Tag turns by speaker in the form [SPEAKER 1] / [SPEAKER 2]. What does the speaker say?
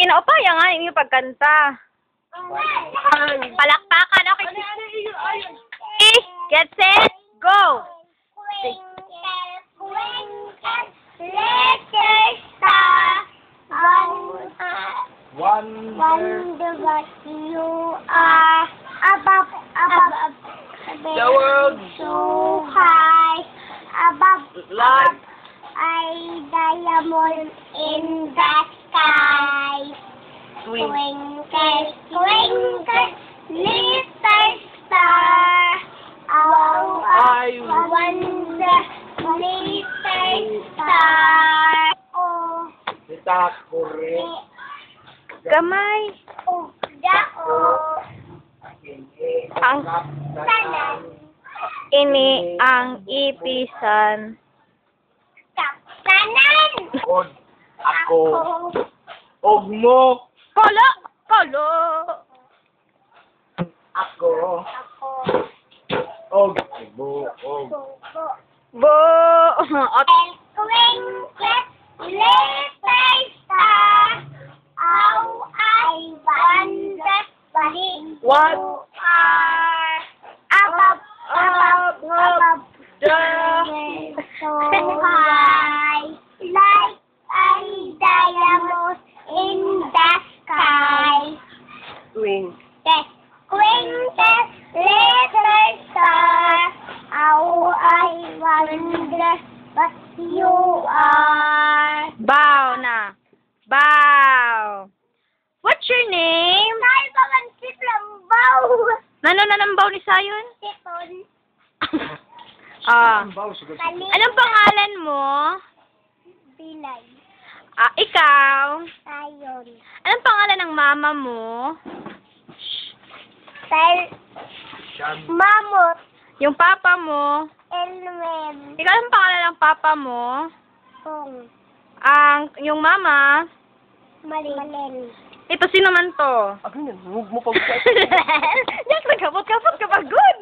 [SPEAKER 1] kinaupaya nga ninyo pagkanta. Palakpakan, okay. Get set, go!
[SPEAKER 2] Wonder what you are above
[SPEAKER 3] the world
[SPEAKER 2] so high above
[SPEAKER 3] like
[SPEAKER 2] a diamond in the sky.
[SPEAKER 3] swing.
[SPEAKER 2] Twinkle, twinkle, little star. Oh,
[SPEAKER 3] I
[SPEAKER 2] wonder, little star. Oh,
[SPEAKER 3] Itakure.
[SPEAKER 1] Kamay.
[SPEAKER 2] oh, dao.
[SPEAKER 1] Ang
[SPEAKER 2] Sanan,
[SPEAKER 1] ini ang ipisan.
[SPEAKER 2] kapsanan.
[SPEAKER 3] Od ako. Og mo.
[SPEAKER 1] Kolo! Kolo!
[SPEAKER 3] Ako.
[SPEAKER 2] Ako,
[SPEAKER 3] Og mo. Og.
[SPEAKER 2] buko.
[SPEAKER 1] Bo! At
[SPEAKER 2] Twinkle, little star. Oh, I wonder what
[SPEAKER 3] What?
[SPEAKER 2] you are above
[SPEAKER 3] The
[SPEAKER 2] so high, like a diamond in the sky.
[SPEAKER 3] swing.
[SPEAKER 2] Yes, twinkle, little star. Oh, I wonder what you are.
[SPEAKER 1] bow na. Bow. What's your name?
[SPEAKER 2] Tayo ba man si Lambaw?
[SPEAKER 1] Nananambaw ni Sayon?
[SPEAKER 2] Sipon.
[SPEAKER 1] Ah.
[SPEAKER 2] Kali.
[SPEAKER 1] Anong pangalan mo?
[SPEAKER 2] Bilay.
[SPEAKER 1] Ikaw?
[SPEAKER 2] Tayon.
[SPEAKER 1] Anong pangalan ng mama mo?
[SPEAKER 2] Mamot.
[SPEAKER 1] Yung papa mo?
[SPEAKER 2] Elmen.
[SPEAKER 1] Ikaw anong pangalan ng papa mo?
[SPEAKER 2] Pong.
[SPEAKER 1] Yung mama?
[SPEAKER 2] Malen.
[SPEAKER 1] Ito, sino man to?
[SPEAKER 3] Ako na, huwag mo pag
[SPEAKER 1] Diyan, nagkabot-kabot ka pagod.